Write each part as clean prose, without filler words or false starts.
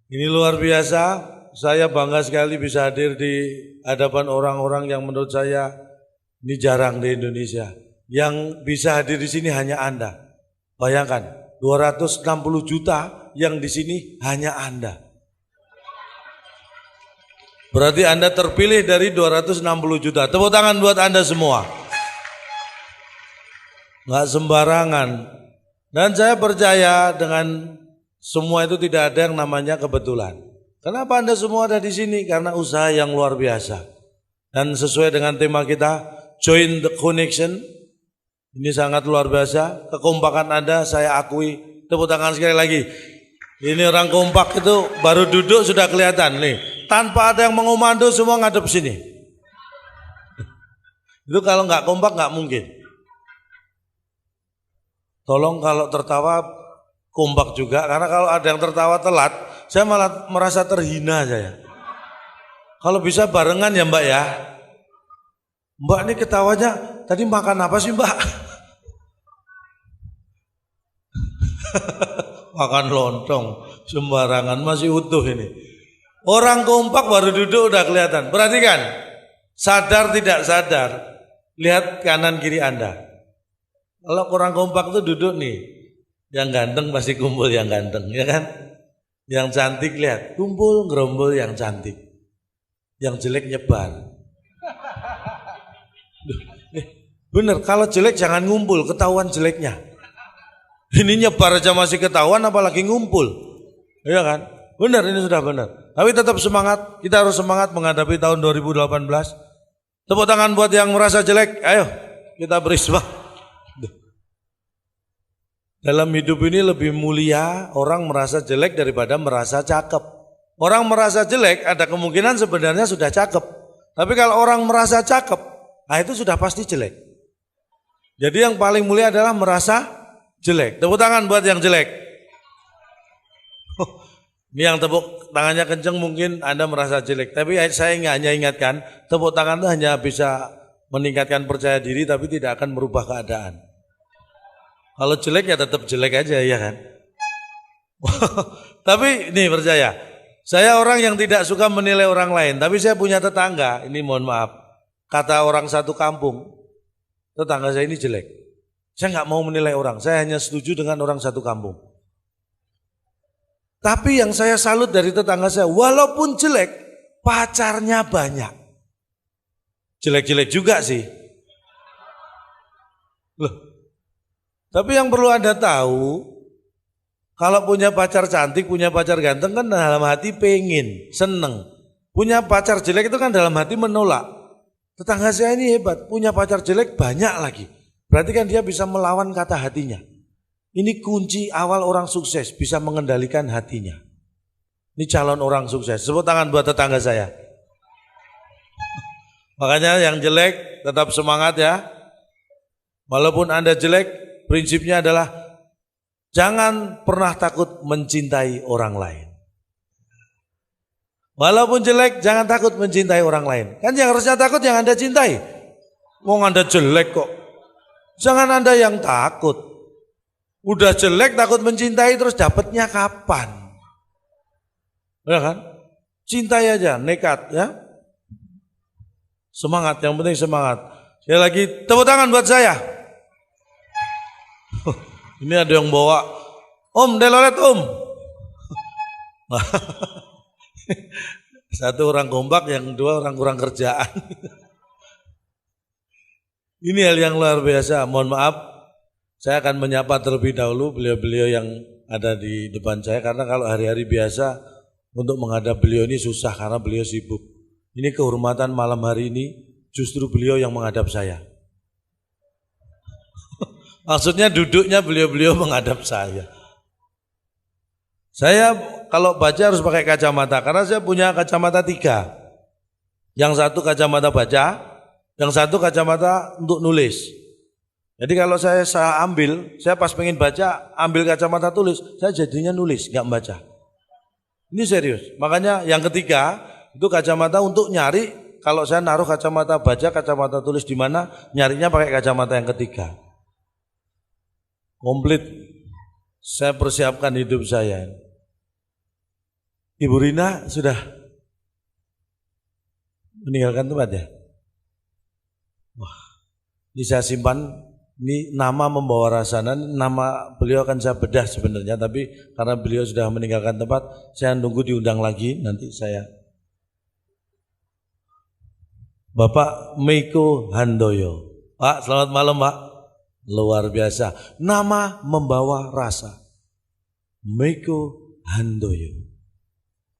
Ini luar biasa, saya bangga sekali bisa hadir di hadapan orang-orang yang menurut saya ini jarang di Indonesia. Yang bisa hadir di sini hanya Anda. Bayangkan, 260 juta yang di sini hanya Anda. Berarti Anda terpilih dari 260 juta. Tepuk tangan buat Anda semua. Nggak sembarangan. Dan saya percaya dengan semua itu tidak ada yang namanya kebetulan. Kenapa Anda semua ada di sini? Karena usaha yang luar biasa. Dan sesuai dengan tema kita, Join the Connection. Ini sangat luar biasa. Kekompakan Anda saya akui. Tepuk tangan sekali lagi. Ini orang kompak itu baru duduk sudah kelihatan nih. Tanpa ada yang mengomando semua ngadep sini. Itu kalau nggak kompak nggak mungkin. Tolong kalau tertawa kompak juga, karena kalau ada yang tertawa telat, saya malah merasa terhina saya. Kalau bisa barengan ya Mbak ya. Mbak ini ketawanya, tadi makan apa sih Mbak? Makan lontong, sembarangan masih utuh ini. Orang kompak baru duduk udah kelihatan. Perhatikan, sadar tidak sadar, lihat kanan kiri Anda. Kalau orang kompak itu duduk nih, yang ganteng pasti kumpul yang ganteng, ya kan? Yang cantik lihat, kumpul gerombol yang cantik. Yang jelek nyebar. Bener, kalau jelek jangan ngumpul, ketahuan jeleknya. Ini nyebar aja masih ketahuan, apalagi ngumpul. Iya kan? Benar, ini sudah benar. Tapi tetap semangat, kita harus semangat menghadapi tahun 2018. Tepuk tangan buat yang merasa jelek, ayo kita beri semangat. Dalam hidup ini lebih mulia orang merasa jelek daripada merasa cakep. Orang merasa jelek ada kemungkinan sebenarnya sudah cakep. Tapi kalau orang merasa cakep, nah itu sudah pasti jelek. Jadi yang paling mulia adalah merasa jelek. Tepuk tangan buat yang jelek. Ini yang tepuk tangannya kenceng mungkin Anda merasa jelek. Tapi saya hanya ingatkan, tepuk tangan itu hanya bisa meningkatkan percaya diri tapi tidak akan merubah keadaan. Kalau jelek ya tetap jelek aja ya kan. Tapi ini percaya, saya orang yang tidak suka menilai orang lain. Tapi saya punya tetangga, ini mohon maaf, kata orang satu kampung, tetangga saya ini jelek. Saya nggak mau menilai orang, saya hanya setuju dengan orang satu kampung. Tapi yang saya salut dari tetangga saya, walaupun jelek, pacarnya banyak. Jelek-jelek juga sih. Loh. Tapi yang perlu Anda tahu, kalau punya pacar cantik, punya pacar ganteng kan dalam hati pengen, seneng. Punya pacar jelek itu kan dalam hati menolak. Tetangga saya ini hebat, punya pacar jelek banyak lagi. Berarti kan dia bisa melawan kata hatinya. Ini kunci awal orang sukses, bisa mengendalikan hatinya. Ini calon orang sukses. Tepuk tangan buat tetangga saya. Makanya yang jelek tetap semangat ya. Walaupun Anda jelek, prinsipnya adalah jangan pernah takut mencintai orang lain. Walaupun jelek, jangan takut mencintai orang lain. Kan yang harusnya takut yang Anda cintai. Wong Anda jelek kok. Jangan Anda yang takut. Udah jelek takut mencintai terus dapatnya kapan? Ya kan? Cintai aja, nekat ya. Semangat, yang penting semangat. Sekali lagi tepuk tangan buat saya. Ini ada yang bawa, Om delolet Om. Satu orang kompak, yang dua orang kurang kerjaan. Ini hal yang luar biasa. Mohon maaf, saya akan menyapa terlebih dahulu beliau-beliau yang ada di depan saya. Karena kalau hari-hari biasa untuk menghadap beliau ini susah karena beliau sibuk. Ini kehormatan malam hari ini justru beliau yang menghadap saya. Maksudnya duduknya beliau-beliau menghadap saya. Saya kalau baca harus pakai kacamata karena saya punya kacamata 3. Yang satu kacamata baca, yang satu kacamata untuk nulis. Jadi kalau saya ambil, saya pas pengen baca, ambil kacamata tulis, saya jadinya nulis, nggak membaca. Ini serius. Makanya yang ketiga itu kacamata untuk nyari. Kalau saya naruh kacamata baca, kacamata tulis di mana, nyarinya pakai kacamata yang ketiga. Komplit. Saya persiapkan hidup saya. Ibu Rina sudah meninggalkan tempat ya? Wah, ini saya simpan. Ini nama membawa rasa. Nama beliau akan saya bedah sebenarnya, tapi karena beliau sudah meninggalkan tempat, saya nunggu diundang lagi. Nanti saya. Bapak Meiko Handoyo. Pak, selamat malam Pak. Luar biasa. Nama membawa rasa. Meiko Handoyo.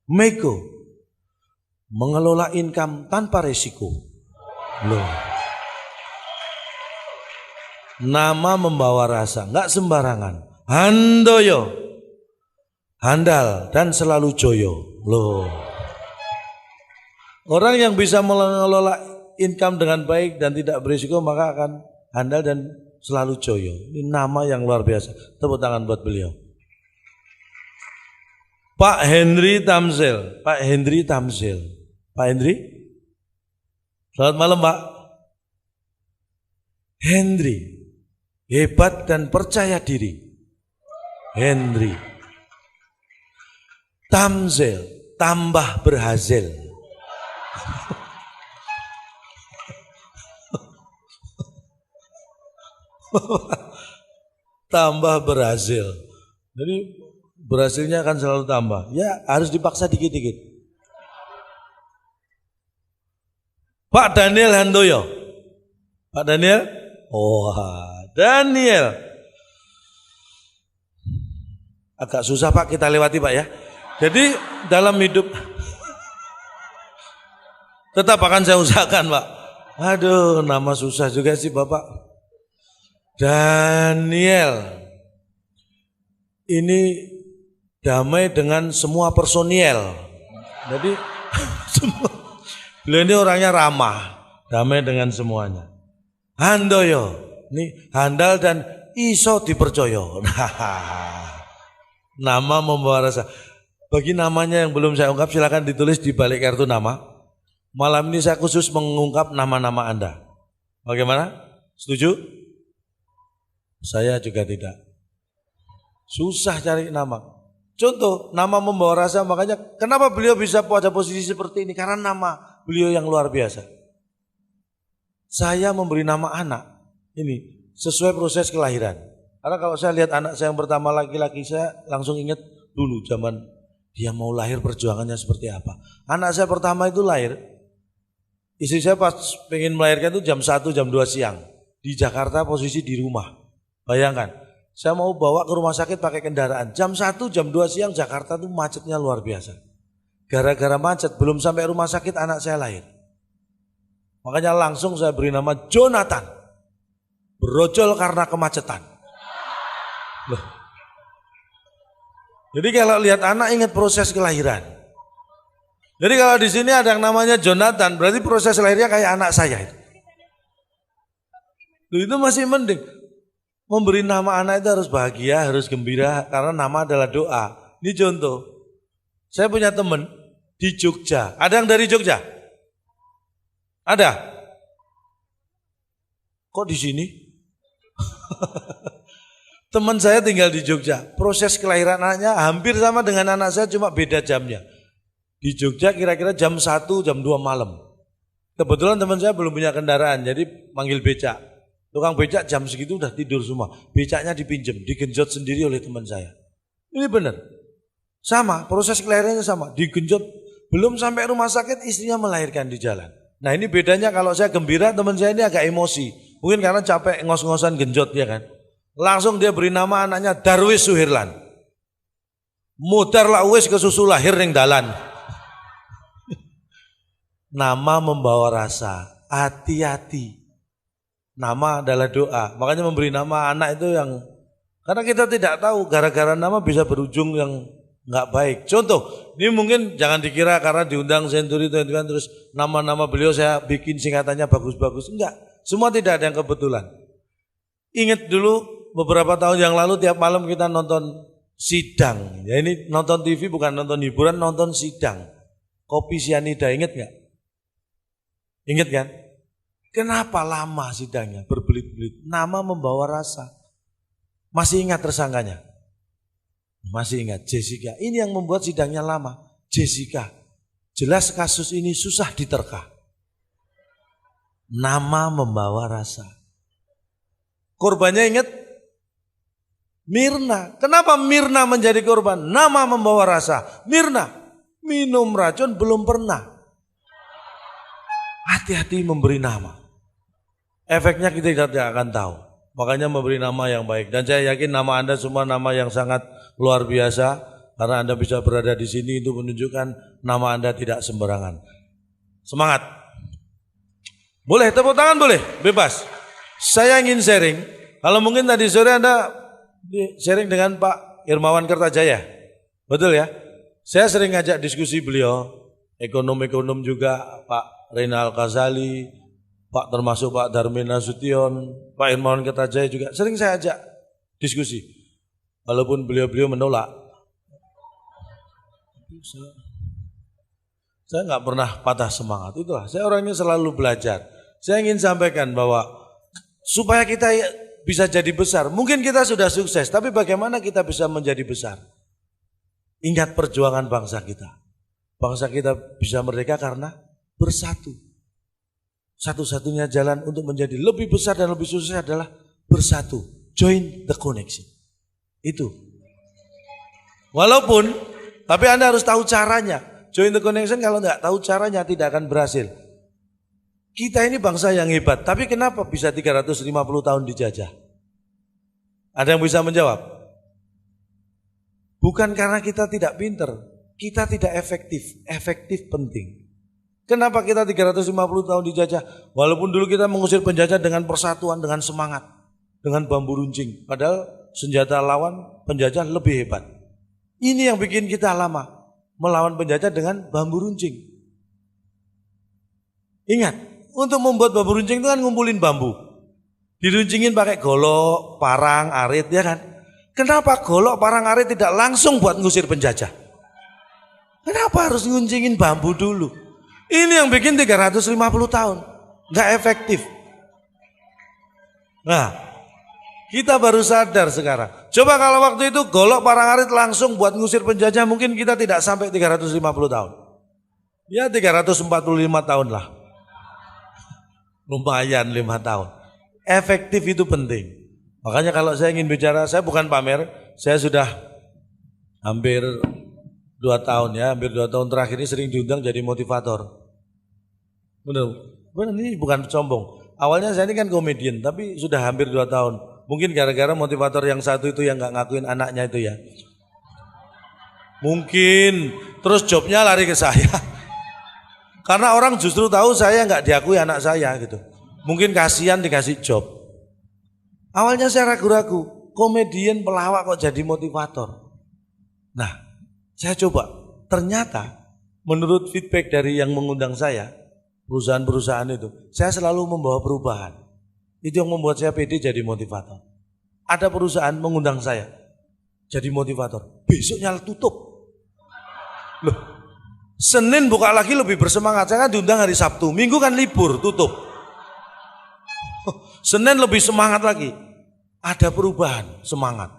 Meiko mengelola income tanpa resiko. Loh. Nama membawa rasa, enggak sembarangan. Handoyo, handal dan selalu joyo. Loh. Orang yang bisa mengelola income dengan baik dan tidak berisiko maka akan handal dan selalu joyo. Ini nama yang luar biasa. Tepuk tangan buat beliau. Pak Henry Tamzil. Pak Henry Tamzil. Pak Henry. Selamat malam Pak. Henry. Hebat dan percaya diri. Henry. Tamzil, tambah berhasil. Tambah berhasil. Jadi berhasilnya akan selalu tambah. Ya harus dipaksa dikit-dikit. Pak Daniel Handoyo. Pak Daniel. Daniel. Agak susah Pak kita lewati Pak ya. Jadi dalam hidup tetap akan saya usahakan Pak. Aduh nama susah juga sih Bapak. Daniel. Ini damai dengan semua personil. Jadi beliau ini orangnya ramah. Damai dengan semuanya. Handoyo. Ini handal dan iso dipercaya. Nama membawa rasa. Bagi namanya yang belum saya ungkap silakan ditulis di balik kartu nama. Malam ini saya khusus mengungkap nama-nama Anda. Bagaimana? Setuju? Saya juga tidak. Susah cari nama. Contoh, nama membawa rasa, makanya kenapa beliau bisa pada posisi seperti ini? Karena nama beliau yang luar biasa. Saya memberi nama anak ini sesuai proses kelahiran. Karena kalau saya lihat anak saya yang pertama laki-laki, saya langsung ingat dulu zaman dia mau lahir perjuangannya seperti apa. Anak saya pertama itu lahir, istri saya pas pengen melahirkan itu jam 1, jam 2 siang. Di Jakarta posisi di rumah. Bayangkan, saya mau bawa ke rumah sakit pakai kendaraan. Jam 1, jam 2 siang Jakarta itu macetnya luar biasa. Gara-gara macet, belum sampai rumah sakit anak saya lahir. Makanya langsung saya beri nama Jonathan. Berojol karena kemacetan. Loh. Jadi kalau lihat anak ingat proses kelahiran. Jadi kalau di sini ada yang namanya Jonathan, berarti proses lahirnya kayak anak saya. Itu masih mending. Memberi nama anak itu harus bahagia, harus gembira, karena nama adalah doa. Ini contoh. Saya punya teman di Jogja. Ada yang dari Jogja? Ada? Kok di sini? Teman saya tinggal di Jogja. Proses kelahiran anaknya hampir sama dengan anak saya, cuma beda jamnya. Di Jogja kira-kira jam 1, jam 2 malam. Kebetulan teman saya belum punya kendaraan, jadi manggil becak. Tukang becak jam segitu udah tidur semua. Becaknya dipinjem, digenjot sendiri oleh teman saya. Ini benar. Sama, proses kelahirannya sama. Digenjot, belum sampai rumah sakit istrinya melahirkan di jalan. Nah ini bedanya kalau saya gembira, teman saya ini agak emosi. Mungkin karena capek ngos-ngosan genjot ya kan. Langsung dia beri nama anaknya Darwis Suhirlan. Mudar lah wis kesusu lahir ning dalan. Nama membawa rasa, hati-hati. Nama adalah doa. Makanya memberi nama anak itu yang, karena kita tidak tahu gara-gara nama bisa berujung yang nggak baik. Contoh, ini mungkin jangan dikira karena diundang Century 21 terus nama-nama beliau saya bikin singkatannya bagus-bagus. Enggak, semua tidak ada yang kebetulan. Ingat dulu beberapa tahun yang lalu tiap malam kita nonton sidang. Ya ini nonton TV bukan nonton hiburan, nonton sidang. Kopi sianida, ingat nggak? Ingat kan? Kenapa lama sidangnya, berbelit-belit? Nama membawa rasa. Masih ingat tersangkanya? Masih ingat Jessica. Ini yang membuat sidangnya lama. Jessica. Jelas kasus ini susah diterka. Nama membawa rasa. Korbannya ingat? Mirna. Kenapa Mirna menjadi korban? Nama membawa rasa. Mirna minum racun belum pernah. Hati-hati memberi nama. Efeknya kita tidak akan tahu. Makanya memberi nama yang baik. Dan saya yakin nama Anda semua nama yang sangat luar biasa. Karena Anda bisa berada di sini itu menunjukkan nama Anda tidak sembarangan. Semangat. Boleh tepuk tangan boleh? Bebas. Saya ingin sharing. Kalau mungkin tadi sore Anda sharing dengan Pak Irmawan Kertajaya. Betul ya? Saya sering ngajak diskusi beliau. Ekonom-ekonom juga Pak Reynal Ghazali, Pak termasuk Pak Darmin Nasution, Pak Irmawan Kertajaya juga sering saya ajak diskusi. Walaupun beliau-beliau menolak. Saya nggak pernah patah semangat. Itulah, saya orangnya selalu belajar. Saya ingin sampaikan bahwa supaya kita bisa jadi besar, mungkin kita sudah sukses, tapi bagaimana kita bisa menjadi besar? Ingat perjuangan bangsa kita. Bangsa kita bisa merdeka karena bersatu. Satu-satunya jalan untuk menjadi lebih besar dan lebih sukses adalah bersatu. Join the connection. Itu. Walaupun, tapi Anda harus tahu caranya. Join the connection kalau nggak tahu caranya tidak akan berhasil. Kita ini bangsa yang hebat, tapi kenapa bisa 350 tahun dijajah? Ada yang bisa menjawab? Bukan karena kita tidak pinter, kita tidak efektif. Efektif penting. Kenapa kita 350 tahun dijajah? Walaupun dulu kita mengusir penjajah dengan persatuan, dengan semangat, dengan bambu runcing. Padahal senjata lawan penjajah lebih hebat. Ini yang bikin kita lama, melawan penjajah dengan bambu runcing. Ingat, untuk membuat bambu runcing itu kan ngumpulin bambu. Diruncingin pakai golok, parang, arit, ya kan? Kenapa golok, parang, arit tidak langsung buat ngusir penjajah? Kenapa harus nguncingin bambu dulu? Ini yang bikin 350 tahun. Nggak efektif. Nah, kita baru sadar sekarang. Coba kalau waktu itu golok parang arit langsung buat ngusir penjajah, mungkin kita tidak sampai 350 tahun. Ya 345 tahun lah. Lumayan 5 tahun. Efektif itu penting. Makanya kalau saya ingin bicara, saya bukan pamer. Saya sudah hampir 2 tahun ya, hampir 2 tahun terakhir ini sering diundang jadi motivator. Benar, ini bukan sombong. Awalnya saya ini kan komedian, tapi sudah hampir 2 tahun. Mungkin gara-gara motivator yang satu itu yang nggak ngakuin anaknya itu ya. Mungkin, terus jobnya lari ke saya. Karena orang justru tahu saya nggak diakui anak saya gitu. Mungkin kasihan dikasih job. Awalnya saya ragu-ragu, komedian pelawak kok jadi motivator. Nah, saya coba, ternyata menurut feedback dari yang mengundang saya, perusahaan-perusahaan itu, saya selalu membawa perubahan. Itu yang membuat saya pede jadi motivator. Ada perusahaan mengundang saya jadi motivator, besoknya tutup. Loh, Senin buka lagi lebih bersemangat, saya kan diundang hari Sabtu, Minggu kan libur, tutup. Senin lebih semangat lagi, ada perubahan, semangat.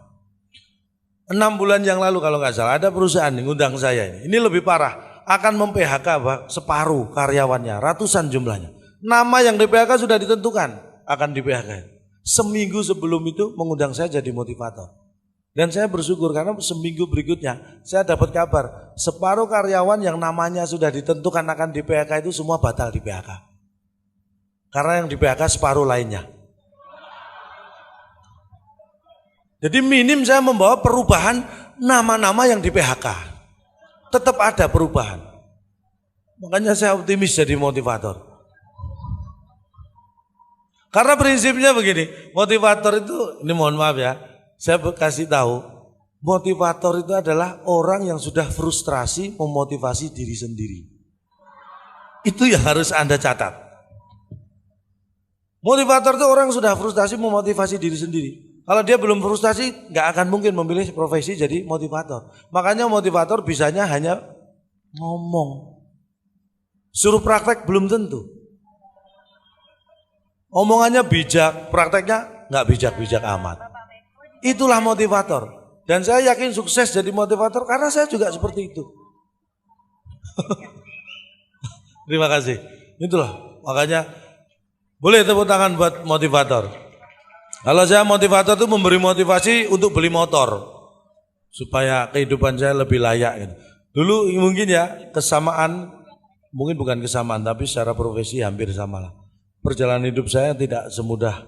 6 bulan yang lalu kalau nggak salah ada perusahaan yang ngundang saya ini lebih parah, akan mem-PHK separuh karyawannya, ratusan jumlahnya. Nama yang di PHK sudah ditentukan akan di PHK. Seminggu sebelum itu mengundang saya jadi motivator. Dan saya bersyukur karena seminggu berikutnya saya dapat kabar separuh karyawan yang namanya sudah ditentukan akan di PHK itu semua batal di PHK. Karena yang di PHK separuh lainnya. Jadi minim saya membawa perubahan nama-nama yang di PHK. Tetap ada perubahan. Makanya saya optimis jadi motivator. Karena prinsipnya begini, motivator itu, ini mohon maaf ya, saya kasih tahu, motivator itu adalah orang yang sudah frustrasi memotivasi diri sendiri. Itu yang harus Anda catat. Motivator itu orang yang sudah frustrasi memotivasi diri sendiri. Kalau dia belum frustasi, nggak akan mungkin memilih profesi jadi motivator. Makanya motivator bisanya hanya ngomong. Suruh praktek belum tentu. Omongannya bijak, prakteknya nggak bijak-bijak amat. Itulah motivator. Dan saya yakin sukses jadi motivator karena saya juga seperti itu. Terima kasih. Itulah, makanya boleh tepuk tangan buat motivator. Kalau saya motivator itu memberi motivasi untuk beli motor supaya kehidupan saya lebih layak gitu. Dulu mungkin ya kesamaan, mungkin bukan kesamaan tapi secara profesi hampir sama lah. Perjalanan hidup saya tidak semudah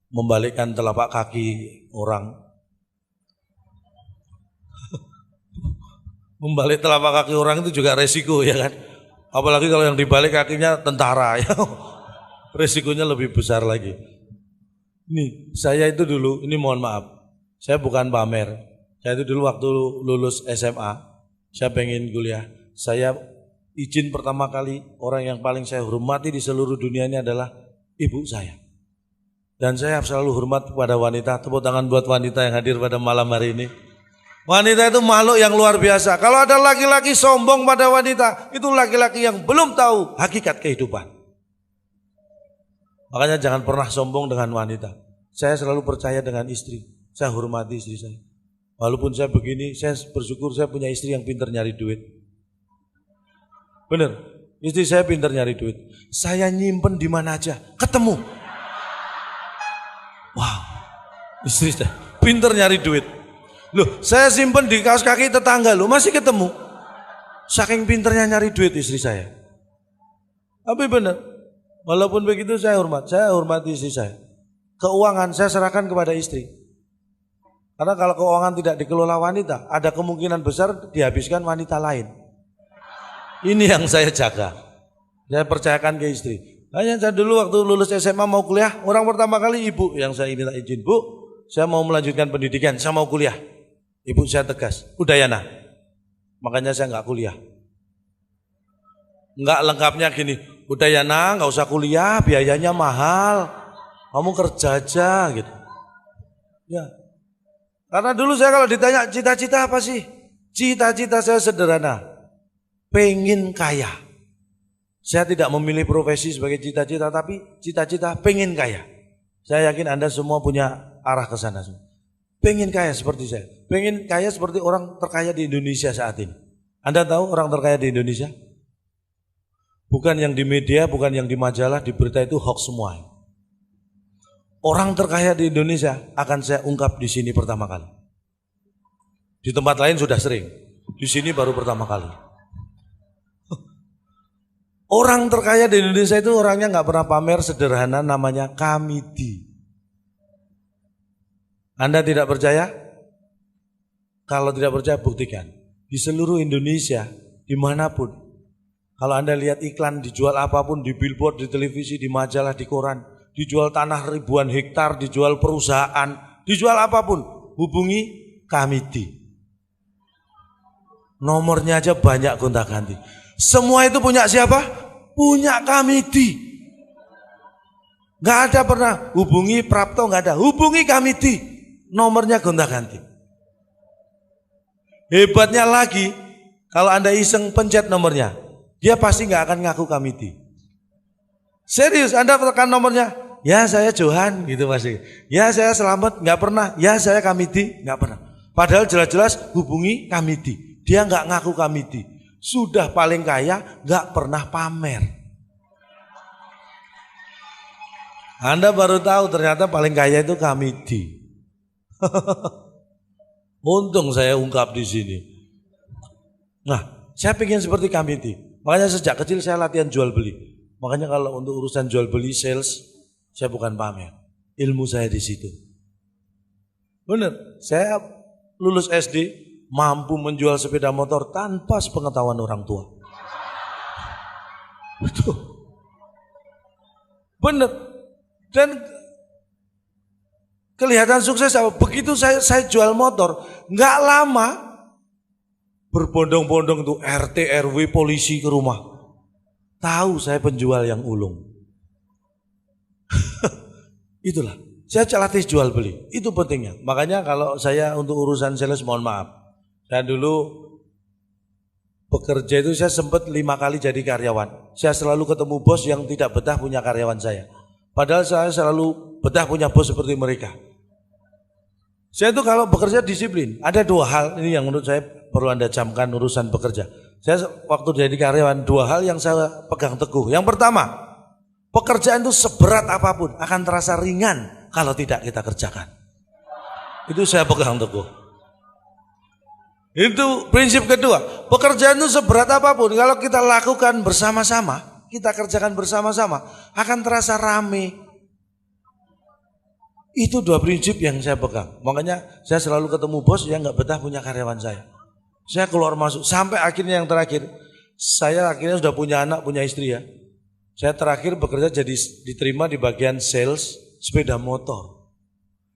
membalikkan telapak kaki orang. Membalik telapak kaki orang itu juga resiko ya kan. Apalagi kalau yang dibalik kakinya tentara ya. Resikonya lebih besar lagi. Nih, saya itu dulu, ini mohon maaf. Saya bukan pamer. Saya itu dulu waktu lulus SMA, saya pengen kuliah. Saya izin pertama kali, orang yang paling saya hormati di seluruh dunia ini adalah ibu saya. Dan saya selalu hormat kepada wanita. Tepuk tangan buat wanita yang hadir pada malam hari ini. Wanita itu makhluk yang luar biasa. Kalau ada laki-laki sombong pada wanita, itu laki-laki yang belum tahu hakikat kehidupan. Makanya jangan pernah sombong dengan wanita. Saya selalu percaya dengan istri. Saya hormati istri saya. Walaupun saya begini, saya bersyukur saya punya istri yang pintar nyari duit. Bener, istri saya pintar nyari duit. Saya nyimpen di mana aja, ketemu. Wow, istri saya pintar nyari duit. Loh, saya simpen di kaos kaki tetangga loh, masih ketemu. Saking pinternya nyari duit istri saya. Tapi benar, walaupun begitu saya hormati istri saya. Keuangan saya serahkan kepada istri. Karena kalau keuangan tidak dikelola wanita, ada kemungkinan besar dihabiskan wanita lain. Ini yang saya jaga. Saya percayakan ke istri. Hanya saya dulu waktu lulus SMA mau kuliah, orang pertama kali ibu yang saya minta izin, Bu, saya mau melanjutkan pendidikan, saya mau kuliah. Ibu saya tegas, udah ya nah, makanya saya nggak kuliah. Nggak lengkapnya gini, udah ya nah, nggak usah kuliah, biayanya mahal, kamu kerja aja gitu. Ya, karena dulu saya kalau ditanya cita-cita apa sih? Cita-cita saya sederhana, pengen kaya. Saya tidak memilih profesi sebagai cita-cita, tapi cita-cita pengen kaya. Saya yakin Anda semua punya arah ke sana semua. Pengen kaya seperti saya. Pengen kaya seperti orang terkaya di Indonesia saat ini. Anda tahu orang terkaya di Indonesia? Bukan yang di media, bukan yang di majalah, di berita itu hoax semua. Orang terkaya di Indonesia akan saya ungkap di sini pertama kali. Di tempat lain sudah sering. Di sini baru pertama kali. Orang terkaya di Indonesia itu orangnya nggak pernah pamer, sederhana, namanya Kamiti. Anda tidak percaya? Kalau tidak percaya buktikan. Di seluruh Indonesia, dimanapun. Kalau Anda lihat iklan dijual apapun, di billboard, di televisi, di majalah, di koran. Dijual tanah ribuan hektar, dijual perusahaan, dijual apapun. Hubungi Kamiti. Nomornya aja banyak gonta-ganti. Semua itu punya siapa? Punya Kamiti. Gak ada pernah hubungi Prapto, gak ada. Hubungi Kamiti. Nomornya gonta-ganti. Hebatnya lagi, kalau Anda iseng pencet nomornya, dia pasti nggak akan ngaku Kamiti. Serius, Anda tekan nomornya, ya saya Johan gitu pasti. Ya saya Selamat, nggak pernah. Ya saya Kamiti, nggak pernah. Padahal jelas-jelas hubungi Kamiti. Dia nggak ngaku Kamiti. Sudah paling kaya, nggak pernah pamer. Anda baru tahu ternyata paling kaya itu Kamiti. Untung saya ungkap di sini. Nah, saya pengen seperti Kamiti. Makanya sejak kecil saya latihan jual beli. Makanya kalau untuk urusan jual beli, sales, saya bukan pamer. Ilmu saya di situ. Benar, saya lulus SD mampu menjual sepeda motor tanpa sepengetahuan orang tua. Betul. Benar. Dan kelihatan sukses. Begitu saya jual motor, nggak lama berbondong-bondong itu RT, RW, polisi ke rumah. Tahu saya penjual yang ulung. Itulah, saya latih jual beli. Itu pentingnya. Makanya kalau saya untuk urusan sales mohon maaf. Saya dulu bekerja itu saya sempat 5 kali jadi karyawan. Saya selalu ketemu bos yang tidak betah punya karyawan saya. Padahal saya selalu betah punya bos seperti mereka. Saya itu kalau bekerja disiplin. Ada 2 hal ini yang menurut saya perlu Anda camkan urusan bekerja. Saya waktu jadi karyawan 2 hal yang saya pegang teguh. Yang pertama, pekerjaan itu seberat apapun akan terasa ringan kalau tidak kita kerjakan. Itu saya pegang teguh. Itu prinsip kedua. Pekerjaan itu seberat apapun kalau kita lakukan bersama-sama, kita kerjakan bersama-sama, akan terasa rame. Itu 2 prinsip yang saya pegang. Makanya saya selalu ketemu bos yang nggak betah punya karyawan saya. Saya keluar masuk sampai akhirnya yang terakhir, saya akhirnya sudah punya anak, punya istri ya. Saya terakhir bekerja jadi diterima di bagian sales sepeda motor.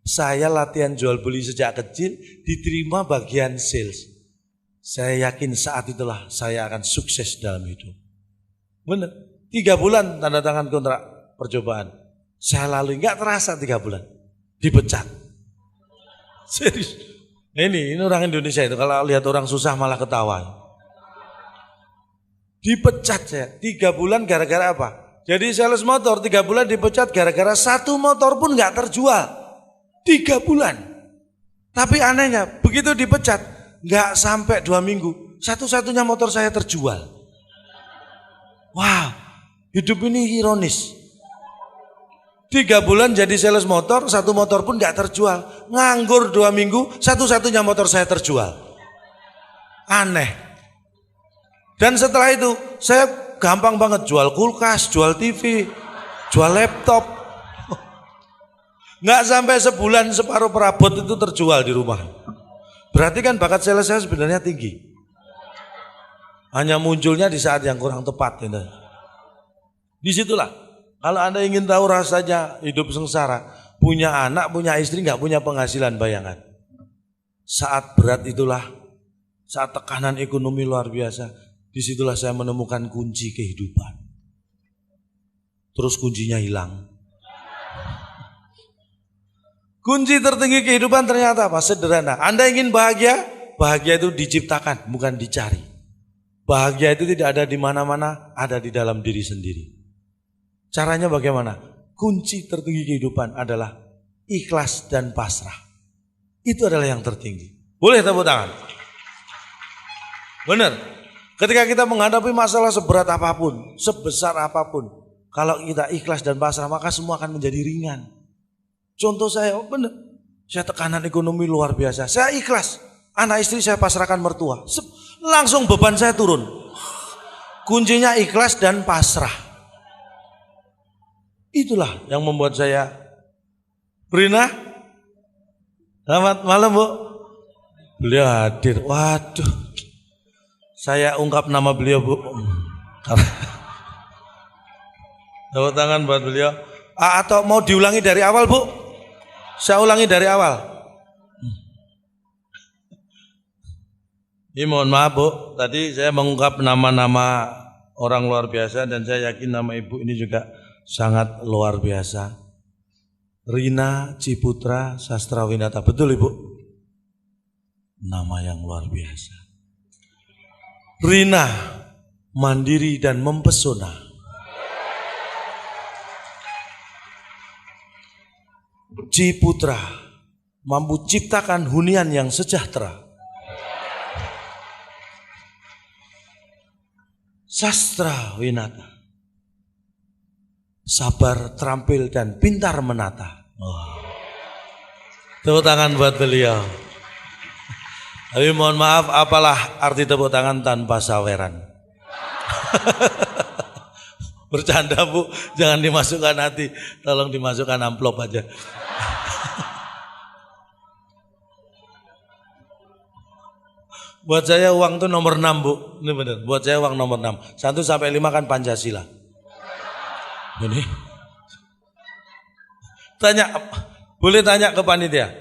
Saya latihan jual beli sejak kecil, diterima bagian sales. Saya yakin saat itulah saya akan sukses dalam hidup. Benar. 3 bulan tanda tangan kontrak percobaan. Saya lalui, nggak terasa 3 bulan. Dipecat. Serius. Ini orang Indonesia itu kalau lihat orang susah malah ketawa. Dipecat saya 3 bulan gara-gara apa? Jadi sales motor 3 bulan dipecat gara-gara 1 motor pun nggak terjual. 3 bulan. Tapi anehnya begitu dipecat nggak sampai 2 minggu satu-satunya motor saya terjual. Wah, hidup ini ironis. 3 bulan jadi sales motor, 1 motor pun gak terjual. Nganggur 2 minggu, satu-satunya motor saya terjual. Aneh. Dan setelah itu, saya gampang banget jual kulkas, jual TV, jual laptop. Gak sampai sebulan separuh perabot itu terjual di rumah. Berarti kan bakat sales saya sebenarnya tinggi. Hanya munculnya di saat yang kurang tepat. Gitu. Disitulah. Kalau Anda ingin tahu rasanya hidup sengsara, punya anak, punya istri, nggak punya penghasilan, bayangan. Saat berat itulah, saat tekanan ekonomi luar biasa, disitulah saya menemukan kunci kehidupan. Terus kuncinya hilang. Kunci tertinggi kehidupan ternyata apa? Sederhana. Anda ingin bahagia? Bahagia itu diciptakan, bukan dicari. Bahagia itu tidak ada di mana-mana, ada di dalam diri sendiri. Caranya bagaimana? Kunci tertinggi kehidupan adalah ikhlas dan pasrah. Itu adalah yang tertinggi. Boleh tepuk tangan? Benar. Ketika kita menghadapi masalah seberat apapun, sebesar apapun, kalau kita ikhlas dan pasrah, maka semua akan menjadi ringan. Contoh saya, benar. Saya tekanan ekonomi luar biasa. Saya ikhlas. Anak istri saya pasrahkan mertua. Langsung beban saya turun. Kuncinya ikhlas dan pasrah. Itulah yang membuat saya. Rina, selamat malam Bu. Beliau hadir. Waduh, saya ungkap nama beliau Bu. Tepuk tangan buat beliau. Atau mau diulangi dari awal Bu? Saya ulangi dari awal. Ini mohon maaf Bu, tadi saya mengungkap nama-nama orang luar biasa dan saya yakin nama Ibu ini juga sangat luar biasa. Rina Ciputra Sastrawinata. Betul Ibu? Nama yang luar biasa. Rina mandiri dan mempesona. Ciputra mampu ciptakan hunian yang sejahtera. Sastrawinata sabar, terampil, dan pintar menata. Tepuk tangan buat beliau. Tapi mohon maaf, apalah arti tepuk tangan tanpa saweran? Bercanda Bu, jangan dimasukkan hati, tolong dimasukkan amplop aja. Buat saya uang itu nomor 6 Bu, ini benar. Buat saya uang nomor 6. 1 sampai 5 kan Pancasila. Ini boleh tanya ke panitia.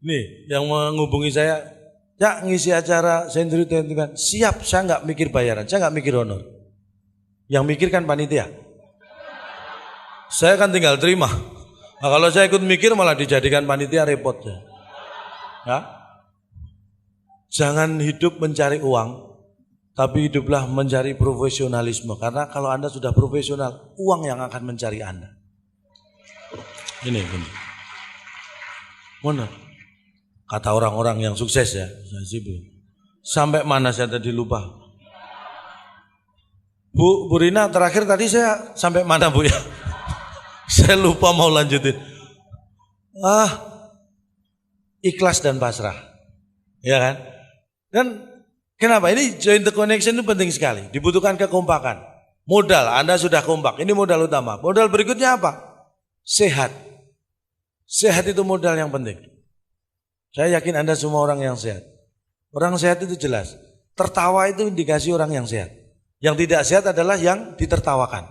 Nih yang menghubungi saya, ya ngisi acara Senturi Tentukan. Siap, saya nggak mikir bayaran, saya nggak mikir honor. Yang mikir kan panitia. Saya kan tinggal terima. Nah, kalau saya ikut mikir malah dijadikan panitia repot ya. Ya? Jangan hidup mencari uang. Tapi hiduplah mencari profesionalisme. Karena kalau Anda sudah profesional, uang yang akan mencari Anda. Ini. Mana? Kata orang-orang yang sukses ya. Sampai mana saya tadi lupa. Bu Rina, terakhir tadi saya sampai mana Bu ya? Saya lupa mau lanjutin. Ikhlas dan pasrah. Ya kan? Dan kenapa? Ini joint the connection itu penting sekali. Dibutuhkan kekompakan. Modal, Anda sudah kompak. Ini modal utama. Modal berikutnya apa? Sehat. Sehat itu modal yang penting. Saya yakin Anda semua orang yang sehat. Orang sehat itu jelas. Tertawa itu indikasi orang yang sehat. Yang tidak sehat adalah yang ditertawakan.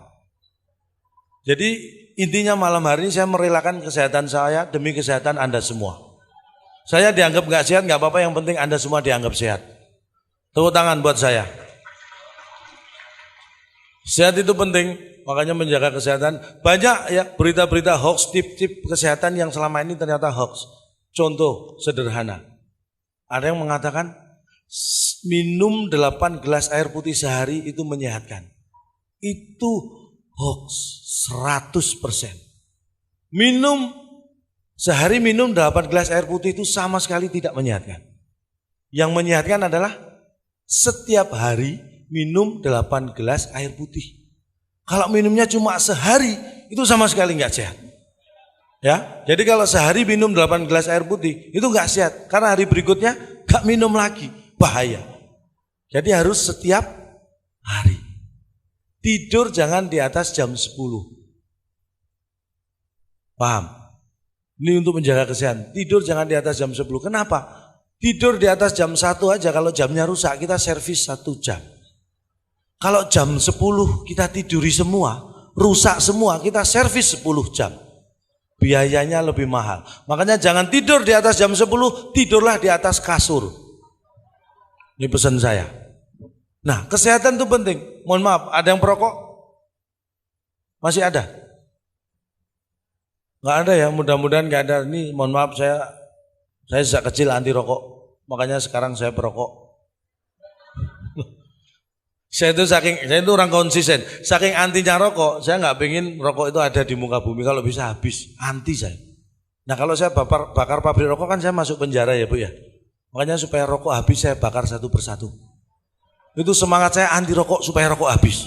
Jadi intinya malam hari ini saya merelakan kesehatan saya demi kesehatan Anda semua. Saya dianggap gak sehat, gak apa-apa, yang penting Anda semua dianggap sehat. Tepuk tangan buat saya. Sehat itu penting, makanya menjaga kesehatan. Banyak ya berita-berita hoax, tip-tip kesehatan yang selama ini ternyata hoax. Contoh sederhana. Ada yang mengatakan minum 8 gelas air putih sehari itu menyehatkan. Itu hoax 100%. Sehari minum 8 gelas air putih itu sama sekali tidak menyehatkan. Yang menyehatkan adalah setiap hari minum 8 gelas air putih. Kalau minumnya cuma sehari itu sama sekali nggak sehat. Ya, jadi kalau sehari minum 8 gelas air putih itu nggak sehat, karena hari berikutnya nggak minum lagi, bahaya. Jadi harus setiap hari. Tidur jangan di atas jam 10. Paham? Ini untuk menjaga kesehatan. Tidur jangan di atas jam 10. Kenapa? Tidur di atas jam 1 aja, kalau jamnya rusak kita servis 1 jam. Kalau jam 10 kita tiduri semua, rusak semua, kita servis 10 jam. Biayanya lebih mahal. Makanya jangan tidur di atas jam 10, tidurlah di atas kasur. Ini pesan saya. Nah, kesehatan itu penting. Mohon maaf, ada yang perokok? Masih ada? Nggak ada ya, mudah-mudahan nggak ada. Ini mohon maaf, saya sejak kecil anti rokok. Makanya sekarang saya perokok. Saya itu orang konsisten. Saking antinya rokok, saya nggak pengen rokok itu ada di muka bumi. Kalau bisa habis, anti saya. Nah kalau saya bakar pabrik rokok kan saya masuk penjara ya Bu ya. Makanya supaya rokok habis saya bakar satu persatu. Itu semangat saya anti rokok supaya rokok habis.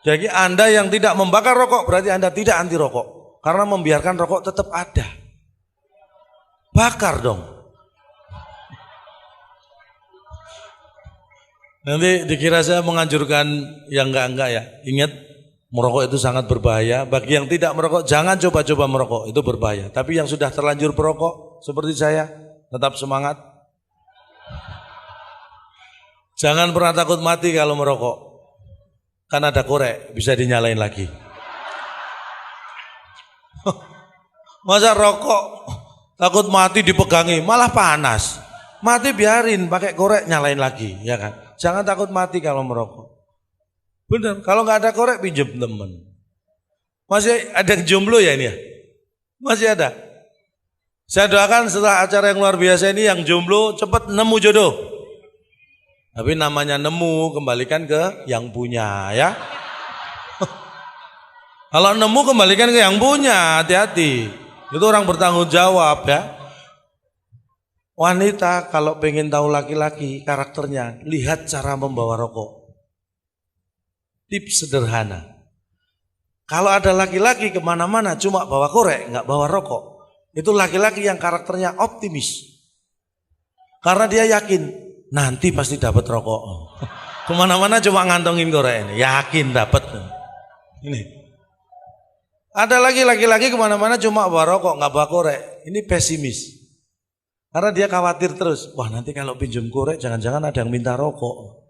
Jadi Anda yang tidak membakar rokok berarti Anda tidak anti rokok. Karena membiarkan rokok tetap ada. Bakar dong. Nanti dikira saya menganjurkan yang enggak ya. Ingat, merokok itu sangat berbahaya. Bagi yang tidak merokok, jangan coba-coba merokok, itu berbahaya. Tapi yang sudah terlanjur perokok seperti saya, tetap semangat. Jangan pernah takut mati kalau merokok. Kan ada korek, bisa dinyalain lagi. Masa rokok takut mati dipegangi, malah panas. Mati biarin, pakai korek nyalain lagi, ya kan? Jangan takut mati kalau merokok. Benar, kalau nggak ada korek pinjam teman. Masih ada yang jomblo ya ini ya? Masih ada. Saya doakan setelah acara yang luar biasa ini yang jomblo cepat nemu jodoh. Tapi namanya nemu, kembalikan ke yang punya ya. Kalau nemu kembalikan ke yang punya, hati-hati. Itu orang bertanggung jawab ya. Wanita kalau pengen tahu laki-laki karakternya, lihat cara membawa rokok. Tips sederhana. Kalau ada laki-laki kemana-mana cuma bawa korek, nggak bawa rokok, itu laki-laki yang karakternya optimis. Karena dia yakin nanti pasti dapat rokok. Kemana-mana cuma ngantongin korek ini, yakin dapat. Ini. Ada lagi laki-laki kemana-mana cuma bawa rokok, nggak bawa korek. Ini pesimis. Karena dia khawatir terus, wah nanti kalau pinjam korek jangan-jangan ada yang minta rokok.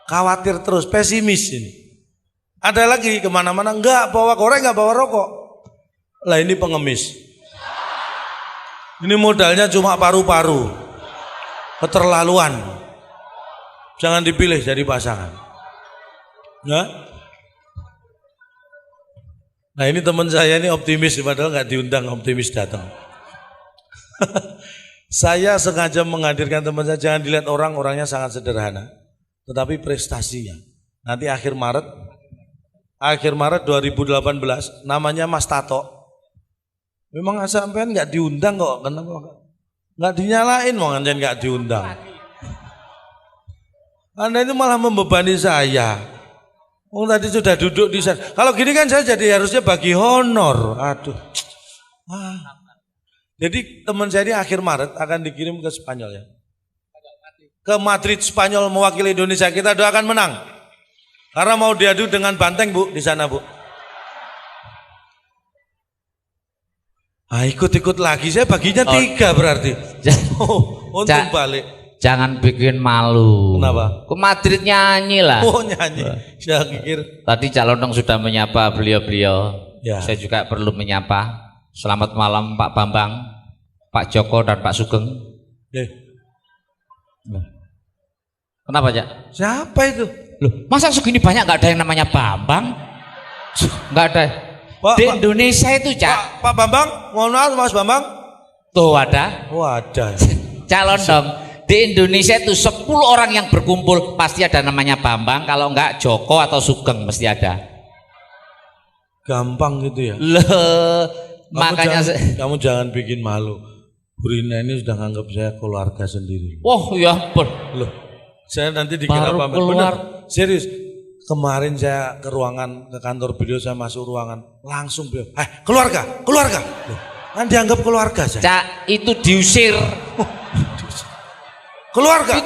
Khawatir terus, pesimis ini. Ada lagi kemana-mana, enggak bawa korek, enggak bawa rokok. Lah ini pengemis. Ini modalnya cuma paru-paru. Keterlaluan. Jangan dipilih jadi pasangan. Ya? Nah ini teman saya ini optimis, padahal enggak diundang, optimis datang. Saya sengaja menghadirkan teman saya, jangan dilihat orangnya sangat sederhana, tetapi prestasinya. Nanti akhir Maret 2018, namanya Mas Tato. Memang sampean nggak diundang kok, kenapa? Nggak dinyalain, mau ngancen nggak diundang. Anda itu malah membebani saya. Oh tadi sudah duduk di sana. Kalau gini kan saya jadi harusnya bagi honor. Aduh. Jadi teman saya ini akhir Maret akan dikirim ke Spanyol ya. Ke Madrid Spanyol mewakili Indonesia. Kita doakan menang. Karena mau diadu dengan Banteng Bu di sana Bu. Ikut-ikut lagi, saya baginya 3 berarti. Untung balik. Jangan bikin malu. Kenapa? Ke Madrid nyanyi lah. Oh nyanyi. Saya pikir. Tadi Calonong sudah menyapa beliau-beliau. Ya. Saya juga perlu menyapa. Selamat malam Pak Bambang, Pak Joko dan Pak Sugeng. Kenapa Cak? Siapa itu? Loh, masa segini banyak nggak ada yang namanya Bambang? Nggak ada. Pak, di Indonesia itu Cak. Pak Bambang, mohon maaf Mas Bambang. Tuh ada. Oh ada. Calon dong. Di Indonesia itu 10 orang yang berkumpul pasti ada namanya Bambang. Kalau enggak Joko atau Sugeng mesti ada. Gampang gitu ya. Loh, makanya kamu jangan bikin malu. Bu Rina ini sudah nganggap saya keluarga sendiri. Oh ya ampun. Loh, saya nanti dikira pamer. Benar. Serius. Kemarin saya ke ruangan, ke kantor beliau, saya masuk ruangan, langsung beliau, keluarga. Loh, kan dianggap keluarga saya. Cak, itu diusir. Keluarga.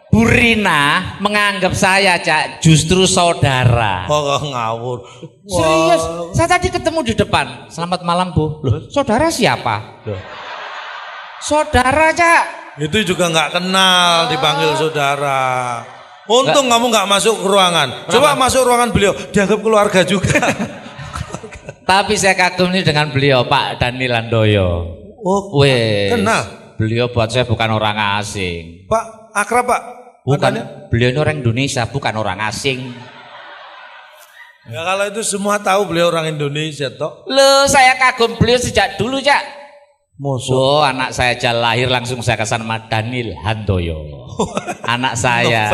Bu Rina menganggap saya Cak justru saudara. Oh ngawur. Serius, saya tadi ketemu di depan. Selamat malam Bu. Loh, saudara siapa? Loh. Saudara Cak. Itu juga nggak kenal dipanggil saudara. Untung kamu nggak masuk ke ruangan. Coba masuk ruangan beliau, dianggap keluarga juga. Tapi saya kagum nih dengan beliau Pak Daniel Handoyo. Oh, kenal. Beliau buat saya bukan orang asing. Pak, akrab Pak? Bukan, beliau ini orang Indonesia, bukan orang asing. Ya kalau itu semua tahu beliau orang Indonesia toh. Loh, saya kagum beliau sejak dulu Cak. Mosok. Oh, anak saya aja lahir langsung saya kasih nama Daniel Handoyo. Anak saya.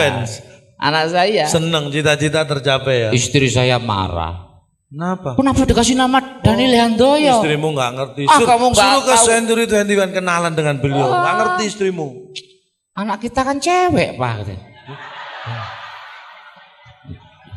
Anak saya. Seneng cita-cita tercapai ya. Istri saya marah. Kenapa dikasih nama Daniel Handoyo? Istrimu nggak ngerti. Kamu nggak suruh ke tahu. Century 21 kenalan dengan beliau. Nggak ngerti istrimu. Anak kita kan cewek Pak.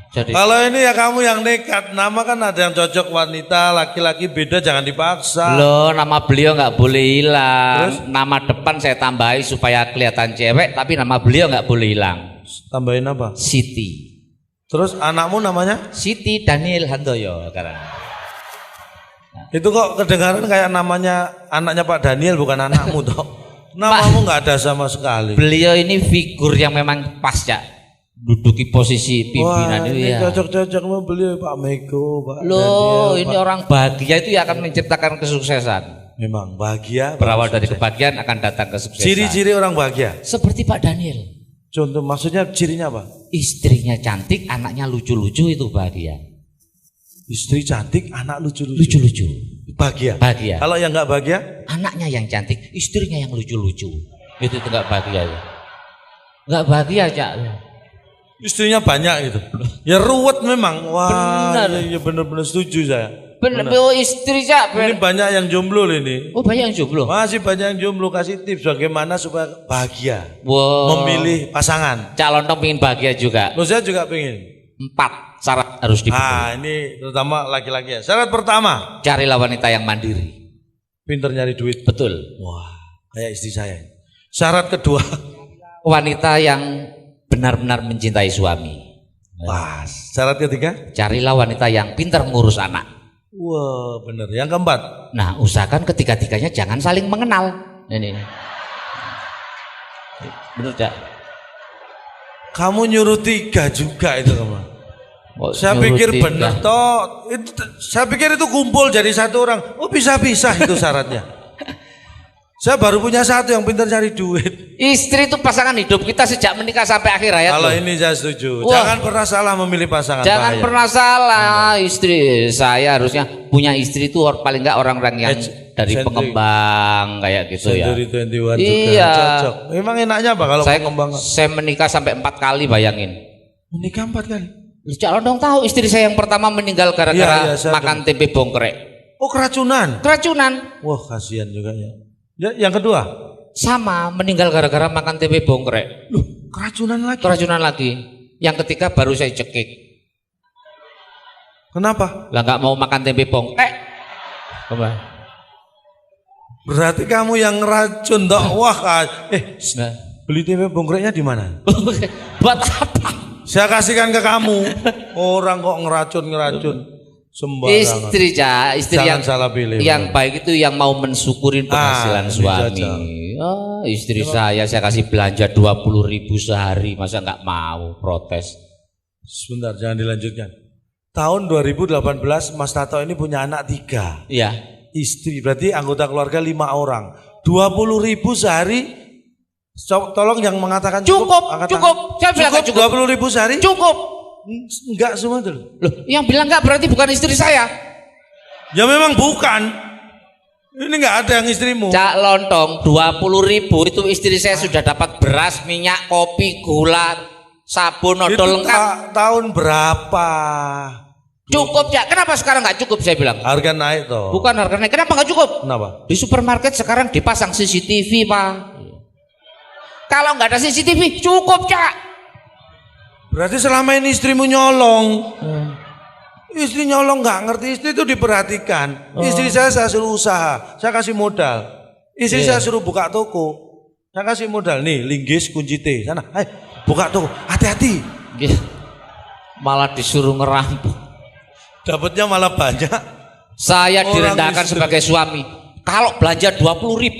Jadi, kalau ini ya kamu yang nekat. Nama kan ada yang cocok wanita, laki-laki beda, jangan dipaksa. Loh, nama beliau nggak boleh hilang. Terus? Nama depan saya tambahi supaya kelihatan cewek, tapi nama beliau nggak boleh hilang. Tambahin apa? Siti. Terus anakmu namanya? Siti Daniel Handoyo sekarang. Itu kok kedengaran kayak namanya anaknya Pak Daniel, bukan anakmu toh. Namamu nggak ada sama sekali. Beliau ini figur yang memang pas Cak. Duduki posisi pimpinan. Wah, ini ya. cocok-cocok sama beliau Pak Meko, Pak Loh, Daniel, ini Pak. orang bahagia itu ya akan menciptakan kesuksesan. Memang bahagia. Berawal dari kebahagiaan akan datang kesuksesan. Ciri-ciri orang bahagia. Seperti Pak Daniel. Contoh maksudnya cirinya apa? Istrinya cantik, anaknya lucu-lucu, itu bahagia. Istri cantik, anak lucu-lucu. Lucu-lucu. Bahagia. Bahagia. Kalau yang nggak bahagia? Anaknya yang cantik, istrinya yang lucu-lucu. Itu nggak bahagia ya. Nggak bahagia Cak. Istrinya banyak gitu. Ya ruwet memang. Wah, Benar. ya benar-benar setuju saya. Bener, oh, istri Cak. Ini banyak yang jomblo ini. Oh, banyak yang jomblo. Masih banyak yang jomblo, kasih tips bagaimana supaya bahagia. Wow. Memilih pasangan. Calon dong pengen bahagia juga. Loh, saya juga pengen. 4 syarat harus dipenuhi. Ini terutama laki-laki ya. Syarat pertama, Carilah wanita yang mandiri. pinter nyari duit. Betul. Wah, kayak istri saya. Syarat kedua, Wanita yang benar-benar mencintai suami. wah. Syarat ketiga, Carilah wanita yang pintar ngurus anak. wah bener. Yang keempat, Nah, usahakan ketiga-tiganya jangan saling mengenal. Ini. Benar Cak? kamu nyuruh 3 juga itu kamu. Oh, Saya nyuruh pikir 3. bener toh. Saya pikir itu kumpul jadi satu orang. Oh bisa-bisa itu syaratnya. Saya baru punya satu yang pintar cari duit. Istri itu pasangan hidup kita sejak menikah sampai akhir hayat. Kalau loh. ini saya setuju. Wah. Jangan pernah salah memilih pasangan. Jangan bahaya. pernah salah. Istri saya harusnya punya istri itu paling enggak orang-orang yang dari Century. pengembang kayak gitu ya. Century 21 juga Iya. cocok. Memang enaknya apa kalau pengembang? Saya menikah sampai 4 kali, bayangin. Menikah 4 kali. Calon dong tahu istri saya yang pertama meninggal gara-gara Iya, saya makan tempe bongkrek. Oh keracunan. Keracunan. Wah kasihan juga ya. Yang kedua, Sama meninggal gara-gara makan tempe bongkrek. loh keracunan lagi. Keracunan lagi. Yang ketiga baru saya cekik. Kenapa? Lah nggak mau makan tempe bongkrek. Apa? Berarti kamu yang ngeracun dok. Wah, Nah. beli tempe bongkreknya di mana? Buat apa? Saya kasihkan ke kamu. Orang kok ngeracun sembarangan. Istri istri Jangan yang salah pilih. yang baik itu yang mau mensyukurin penghasilan ini suami. cocok. Istri saya kasih belanja 20.000 sehari, masa nggak mau protes? Sebentar, jangan dilanjutkan. Tahun 2018 Mas Tato ini punya anak 3. Iya. Istri, berarti anggota keluarga 5 orang. 20.000 sehari. Tolong yang mengatakan Cukup, angkat cukup. Saya bilang nggak cukup. 20.000 sehari? Cukup. Enggak semua tuh. Loh, yang bilang enggak berarti bukan istri saya. Ya memang bukan. Ini enggak ada yang istrimu. Cak Lontong 20.000 itu istri saya sudah dapat beras, minyak, kopi, gula, sabun, Itu odol lengkap. tahun berapa? Cukup Cak. Kenapa sekarang nggak cukup saya bilang? Harga naik toh. Bukan harga naik. Kenapa nggak cukup? Kenapa? Di supermarket sekarang dipasang CCTV Pak. Kalau nggak ada CCTV cukup Cak. Berarti selama ini istrimu nyolong. Istri nyolong nggak ngerti, istri itu diperhatikan. Istri saya suruh usaha, saya kasih modal. Istri saya suruh buka toko, saya kasih modal. Nih, linggis kunci T. Sana, ayo buka toko. Hati-hati. Malah disuruh ngerampok. Dapatnya malah banyak. Saya Orang direndahkan istri. sebagai suami. Kalau belanja 20.000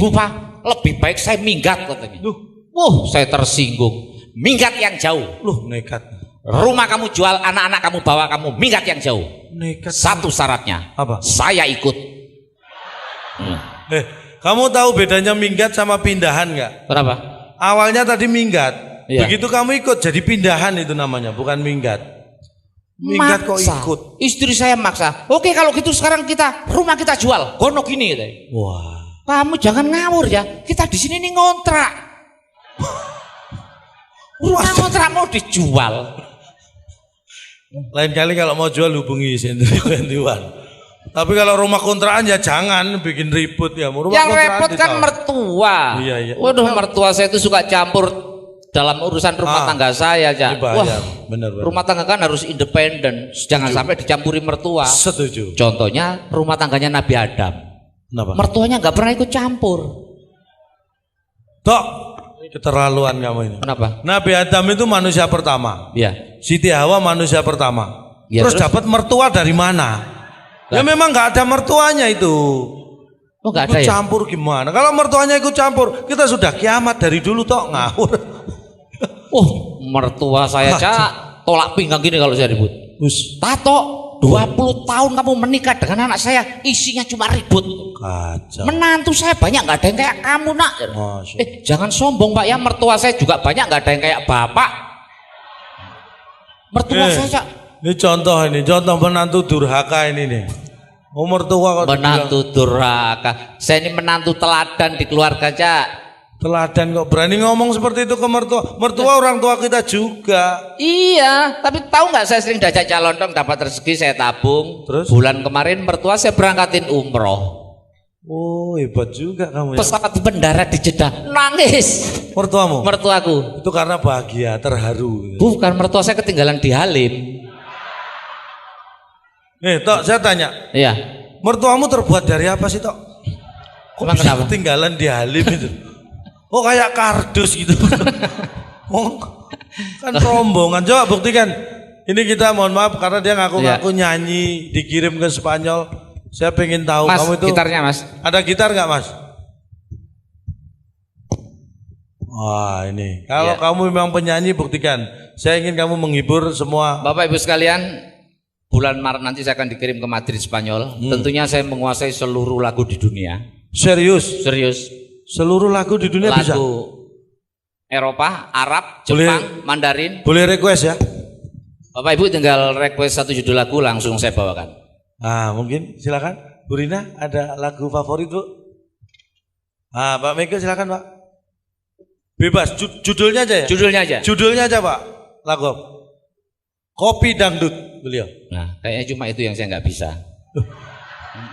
Pak, lebih baik saya minggat katanya. Saya tersinggung. Minggat yang jauh. Loh, nekat. Rumah kamu jual, anak-anak kamu bawa kamu minggat yang jauh. Nekat. Satu syaratnya. Apa? Saya ikut. Kamu tahu bedanya minggat sama pindahan nggak? Kenapa? Awalnya tadi minggat. Iya. Begitu kamu ikut jadi pindahan itu namanya, bukan minggat. Minggat kok Maksa. ikut. Istri saya maksa. Oke kalau gitu sekarang rumah kita jual. Gono gini katanya. Wah. Kamu jangan ngawur ya. Kita di sini nih ngontrak. Rumah ngontrak mau dijual. Lain kali kalau mau jual hubungi Sentri 21. Tapi kalau rumah kontrakan ya jangan bikin ribut ya. Rumah Yang kontrakan repot kan ditawar. mertua. Iya, iya. Waduh, mertua saya itu suka campur dalam urusan rumah tangga saya aja. Ini bahaya. Benar. Rumah tangga kan harus independen. Jangan sampai dicampuri mertua. Setuju. Contohnya rumah tangganya Nabi Adam. Kenapa? Mertuanya nggak pernah ikut campur. Tok, keterlaluan kamu ini. Kenapa? Nabi Adam itu manusia pertama. Iya. Siti Hawa manusia pertama. Ya, terus terus? dapat mertua dari mana? Ya memang nggak ada mertuanya itu. Oh nggak ada Ikut ya? campur gimana? Kalau mertuanya ikut campur, kita sudah kiamat dari dulu tok ngawur. Mertua saya Cak tolak pinggang gini kalau saya ribut. Tato, 20 tahun kamu menikah dengan anak saya, isinya cuma ribut. Kacau. Menantu saya banyak nggak ada yang kayak kamu nak. Jangan sombong Pak ya, mertua saya juga banyak nggak ada yang kayak bapak. Mertua saya Cak. Ini contoh menantu durhaka ini nih. Mertua kok Menantu durhaka. Saya ini menantu teladan di keluarga Cak. teladan kok berani ngomong seperti itu ke mertua. Mertua orang tua kita juga. Iya, tapi tahu nggak saya sering diajak calon dong dapat rezeki saya tabung. Terus? Bulan kemarin mertua saya berangkatin umroh. Oh hebat juga kamu ya. Pesawat mendarat di Jeddah, nangis. Mertuamu? Mertuaku. Itu karena bahagia, terharu. Bukan, mertua saya ketinggalan di Halim. Tok saya tanya. Iya. Mertuamu terbuat dari apa sih Tok? Kok Emang bisa kenapa? ketinggalan di Halim itu? Oh kayak kardus gitu. Oh, kan rombongan. Coba buktikan. Ini kita mohon maaf karena dia ngaku-ngaku nyanyi dikirim ke Spanyol. Saya pengen tahu Mas, kamu itu. gitarnya Mas. Ada gitar nggak Mas? Wah ini. Kalau kamu memang penyanyi buktikan. Saya ingin kamu menghibur semua. Bapak Ibu sekalian, bulan Maret nanti saya akan dikirim ke Madrid Spanyol. Tentunya saya menguasai seluruh lagu di dunia. Serius? Serius. Seluruh lagu di dunia Lagu bisa? Eropa, Arab, Jepang, Mandarin. Boleh request ya? Bapak Ibu tinggal request satu judul lagu langsung saya bawakan. Ah mungkin silakan. Bu Rina ada lagu favorit Bu? Ah Pak Mega silakan Pak. Bebas judulnya aja ya? Judulnya aja. Judulnya aja Pak. Lagu apa? Kopi Dangdut beliau. Nah, kayaknya cuma itu yang saya nggak bisa.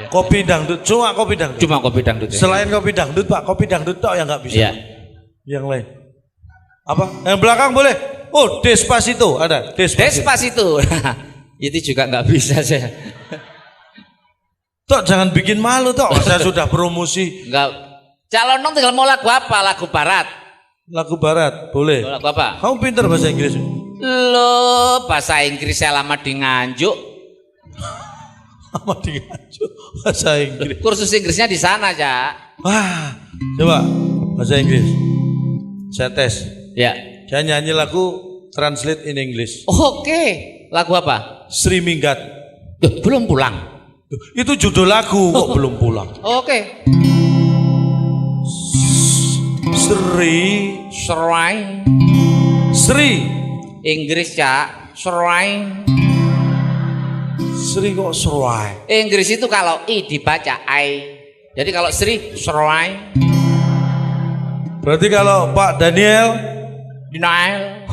Kopi Dangdut, cuma kopi dangdut. Cuma kopi dangdut. Selain kopi dangdut Pak, kopi dangdut tok yang nggak bisa. Iya. Yang lain. Apa? Yang belakang boleh? Oh, Despacito ada. Despacito. Itu juga nggak bisa saya. Tok jangan bikin malu tok. Saya sudah promosi. Nggak. Calon dong tinggal mau lagu apa? Lagu barat. Lagu barat boleh. Lagu apa? Kamu pintar bahasa Inggris. Lo bahasa Inggris saya lama di Nganjuk. Lama di Nganjuk bahasa Inggris. Kursus Inggrisnya di sana aja. Wah, coba bahasa Inggris. Saya tes. Ya. Saya nyanyi lagu translate in English. Oke. Lagu apa? Sri Minggat. Belum pulang. Itu judul lagu kok belum pulang. Oke. Sri Inggris ya. Sri kok serai. Inggris itu kalau I dibaca I. Jadi kalau Sri serai. Berarti kalau Pak Daniel Denial.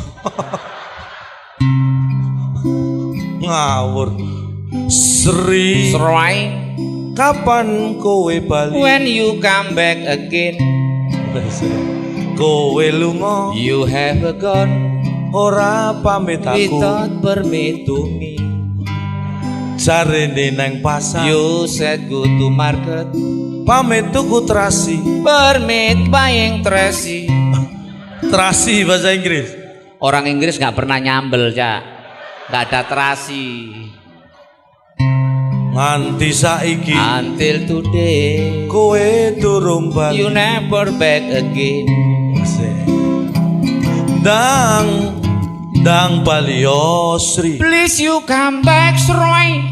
ngawur. Sri Serai. kapan kowe bali? When you come back again. Kowe lunga You have gone ora pamit aku. without permit to me. Jarene nang pasar You said go to market. pamit tuku terasi. Permit buying Tracy. Terasi bahasa Inggris. Orang Inggris nggak pernah nyambel, Cak. Nggak ada terasi. Nganti saiki Until today kowe durung bali. you never back again. Dang bali yo Sri. Please you come back, Sroy.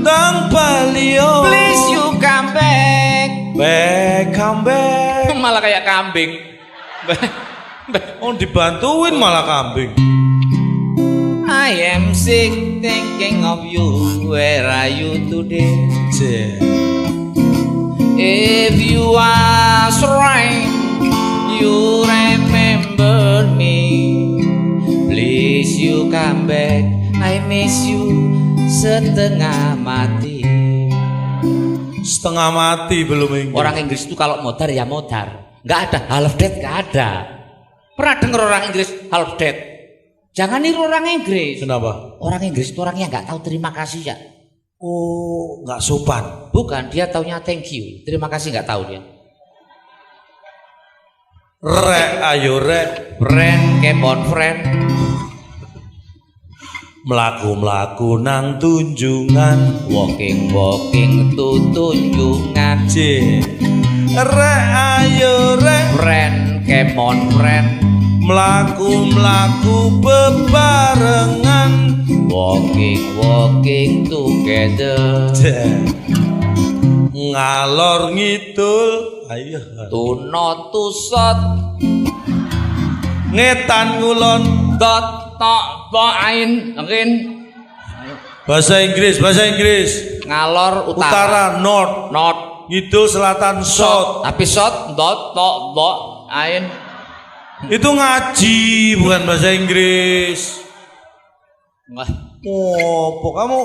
Dang bali yo. Please you come back. Come back. Malah kayak kambing. Oh dibantuin malah kambing. I am sick thinking of you. Where are you today? If you are right, you remember me. Please you come back. I miss you setengah mati. Setengah mati belum Inggris. Orang Inggris itu kalau modar ya modar. Nggak ada half dead, nggak ada. Pernah dengar orang Inggris half dead? Jangan niru orang Inggris. Kenapa? Orang Inggris itu orang yang nggak tahu terima kasih ya. Oh nggak sopan. Bukan, dia taunya thank you. Terima kasih nggak tahu dia. Rek ayo rek. Friend, keep on friend. Melaku nang tunjungan. Walking tu tunjungan. Rek ayo rek. Friend, keep on friend. Melaku bebarengan. Walking together. Ngalor ngidul. Ayo. To not to shot. Ngetan ngulon. Dot ain again. Bahasa Inggris. Ngalor Utara north. Ngidul selatan south. Tapi shot dot ain. Itu ngaji bukan bahasa Inggris. Oh, kamu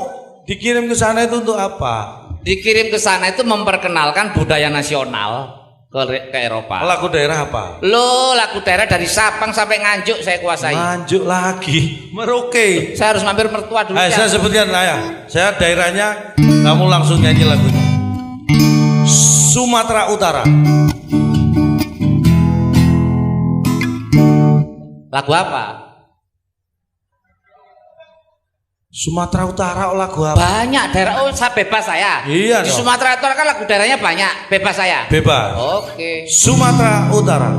dikirim ke sana itu untuk apa? Dikirim ke sana itu memperkenalkan budaya nasional ke Eropa. Lagu daerah apa? Lagu daerah dari Sabang sampai Nganjuk saya kuasai. Nganjuk lagi, Merauke. Saya harus mampir mertua dulu. Saya sebutkan ayah. Saya daerahnya, kamu langsung nyanyi lagunya. Sumatera Utara. Lagu apa? Sumatera Utara lagu apa? Banyak daerah. Saya bebas saya. Iya Di dong. Sumatera Utara kan lagu daerahnya banyak. Bebas saya. Bebas. Oke. Sumatera Utara.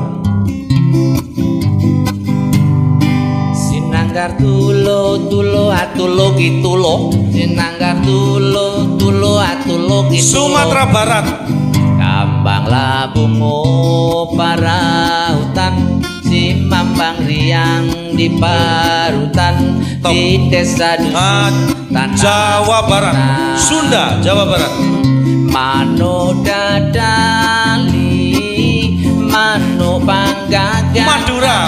Sinanggar tulo atulo gitulo. Sinanggar tulo atulo gitulo. Sumatera Barat. Kambang labungo para hutan. Si Mambang riang di parutan. Top. Di desa dusun tanah Jawa Barat. Sunda, Jawa Barat. Mano dadali, mano panggaga.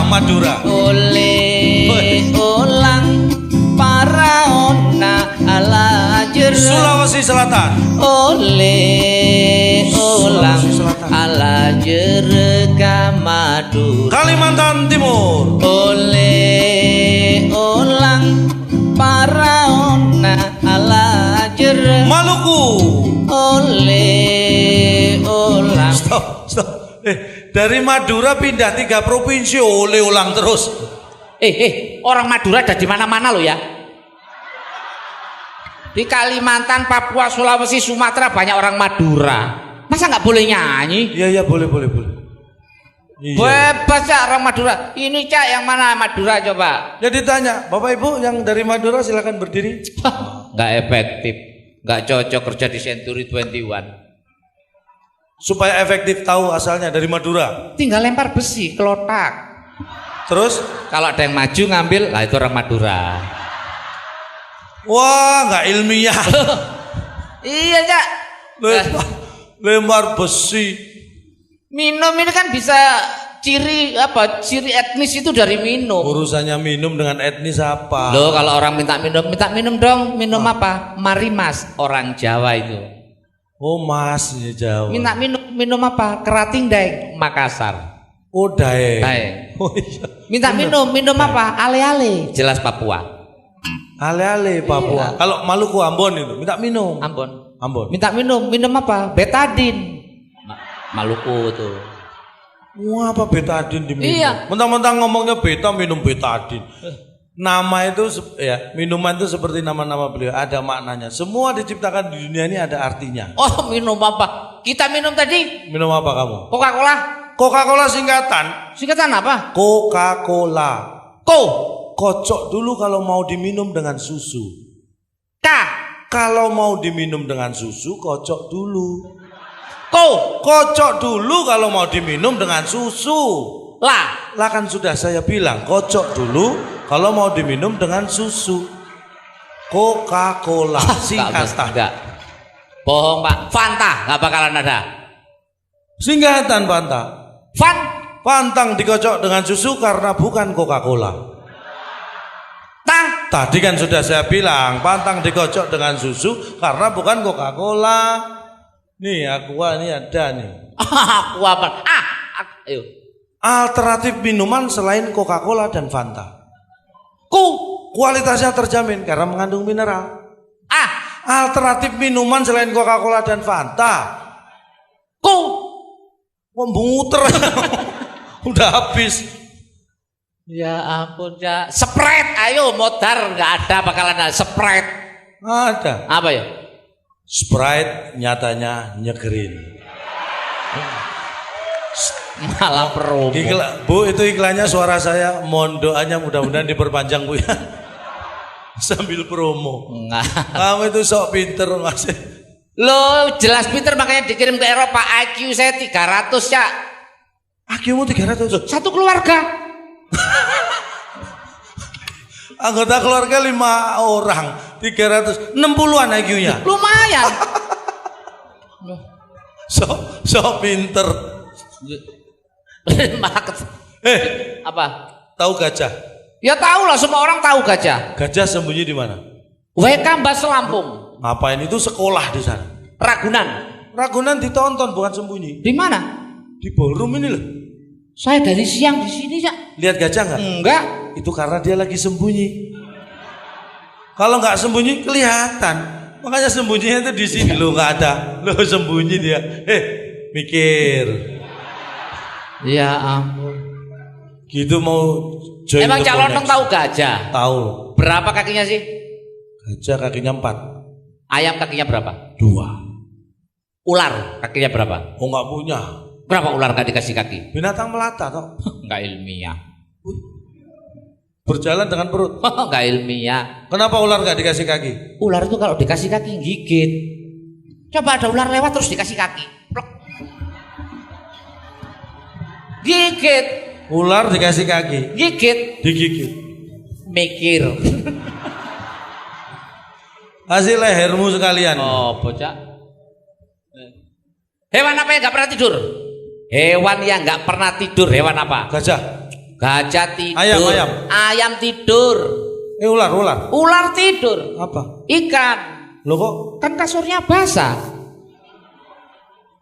Madura. Oleh olang para ona ala jero. Sulawesi Selatan. Oleh olang Sulawesi Selatan. ala jerega Madura. Kalimantan Timur. Oleh olang paraona ala jerega Maluku. oleh olang. Stop. Dari Madura pindah 3 provinsi oleh ulang terus. Orang Madura ada di mana-mana loh ya. Di Kalimantan, Papua, Sulawesi, Sumatera banyak orang Madura. Masa nggak boleh nyanyi? Iya boleh. Iya. Bebas ya orang Madura. Ini Cak yang mana Madura coba? Ya ditanya, Bapak Ibu yang dari Madura silakan berdiri. Nggak efektif, nggak cocok kerja di Century 21. Supaya efektif tahu asalnya dari Madura. Tinggal lempar besi, kelotak. Terus? Kalau ada yang maju ngambil, lah itu orang Madura. Wah, nggak ilmiah. Iya Cak. Lempar besi. Minum ini kan bisa ciri etnis itu dari minum. Urusannya minum dengan etnis apa? Loh, kalau orang minta minum dong. Minum apa? Mari Mas, orang Jawa itu. Oh, Mas, ya Jawa. Minta minum apa? Kerating Daeng, Makassar. Oh, Daeng. Oh iya. Minta minum apa? Ale-ale, jelas Papua. Ale-ale Papua. Iya. Kalau Maluku Ambon itu minta minum. Ambon. Minta minum apa? Betadin. Maluku tuh. Wah, apa betadin diminum? Iya. Mentang-mentang ngomongnya beta minum betadin. Nama itu ya, minuman itu seperti nama-nama beliau, ada maknanya. Semua diciptakan di dunia ini ada artinya. Oh, minum apa? Kita minum tadi. Minum apa kamu? Coca-Cola. Coca-Cola singkatan. Singkatan apa? Coca-Cola. Kocok dulu kalau mau diminum dengan susu. Kalau mau diminum dengan susu, kocok dulu. Kocok dulu kalau mau diminum dengan susu. Lah kan sudah saya bilang, kocok dulu kalau mau diminum dengan susu. Coca-Cola singkatan. Enggak. Bohong Pak. Fanta nggak bakalan ada. Singkatan Fanta. Pantang dikocok dengan susu karena bukan Coca-Cola. Tadi kan sudah saya bilang, pantang dikocok dengan susu karena bukan Coca-Cola. Nih, Aqua ini ada nih. Aqua apa? Ayo. Alternatif minuman selain Coca-Cola dan Fanta. Kualitasnya terjamin karena mengandung mineral. Alternatif minuman selain Coca-Cola dan Fanta. Muter. Udah habis. Ya ampun ya. Sprite, ayo modar nggak ada bakalan ada. Sprite. Ada. Apa ya? Sprite nyatanya nyegerin. Malah promo. Bu, itu iklannya suara saya. Mohon doanya mudah-mudahan diperpanjang Bu ya. Sambil promo. Enggak. Kamu itu sok pinter masih. Lo jelas pinter makanya dikirim ke Eropa. IQ saya 300 ya. IQ-mu 300? Satu keluarga. Anggota keluarga 5 orang, 300, 60-an IQ-nya. Lumayan. So pinter. Apa? Tahu gajah? Ya tahu lah, semua orang tahu gajah. Gajah sembunyi di mana? WK Mbak Lampung. Ngapain itu sekolah di sana? Ragunan ditonton bukan sembunyi. Di mana? Di ballroom ini loh. Saya dari siang di sini ya. Lihat gajah nggak? Enggak. Itu karena dia lagi sembunyi. Kalau nggak sembunyi kelihatan. Makanya sembunyinya itu di sini loh, nggak ada. Loh sembunyi dia. Mikir. Ya ampun. Gitu mau join. Emang Cak Lontong tahu gajah? Tahu. Berapa kakinya sih? Gajah kakinya 4. Ayam kakinya berapa? 2. Ular kakinya berapa? Oh nggak punya. Berapa ular gak dikasih kaki? Binatang melata toh. Nggak ilmiah. Berjalan dengan perut. Nggak ilmiah. Kenapa ular nggak dikasih kaki? Ular itu kalau dikasih kaki gigit. Coba ada ular lewat terus dikasih kaki. Plok. Gigit. Ular dikasih kaki. Gigit. Digigit. Mikir. Hasil lehermu sekalian. Oh bocah. Hewan apa yang nggak pernah tidur? Hewan yang nggak pernah tidur, hewan apa? Gajah. Gajah tidur. Ayam. Ayam tidur. Ular. Ular tidur. Apa? Ikan. Loh kok? Kan kasurnya basah.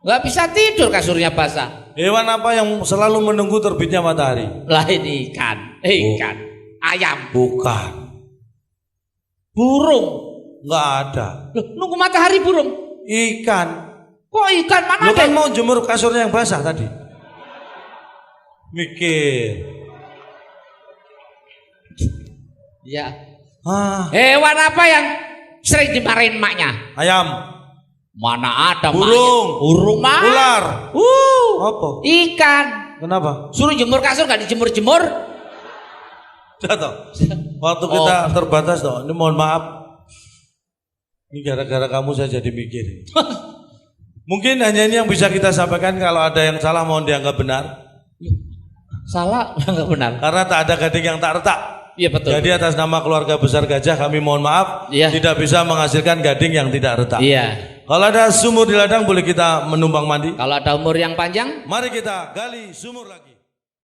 Nggak bisa tidur kasurnya basah. Hewan apa yang selalu menunggu terbitnya matahari? Lah ini ikan, ayam, Bukan. burung. Nggak ada. Loh, nunggu matahari burung. Ikan. Kok ikan mana Lu ada? kan mau jemur kasurnya yang basah tadi. Mikir. Ya. Hewan apa yang sering dimarahin emaknya? Ayam. Mana ada Burung. emaknya? Burung mah. Ular. Apa? Ikan. Kenapa? Suruh jemur kasur nggak dijemur-jemur. Jatuh. Waktu kita terbatas toh. Ini mohon maaf. Ini gara-gara kamu saya jadi mikir. Mungkin hanya ini yang bisa kita sampaikan. Kalau ada yang salah mohon dianggap benar. Salah nggak benar. Karena tak ada gading yang tak retak. Iya betul. Jadi atas nama keluarga besar Gajah kami mohon maaf. Iya. Tidak bisa menghasilkan gading yang tidak retak. Iya. Kalau ada sumur di ladang boleh kita menumpang mandi. Kalau ada umur yang panjang, Mari kita gali sumur lagi.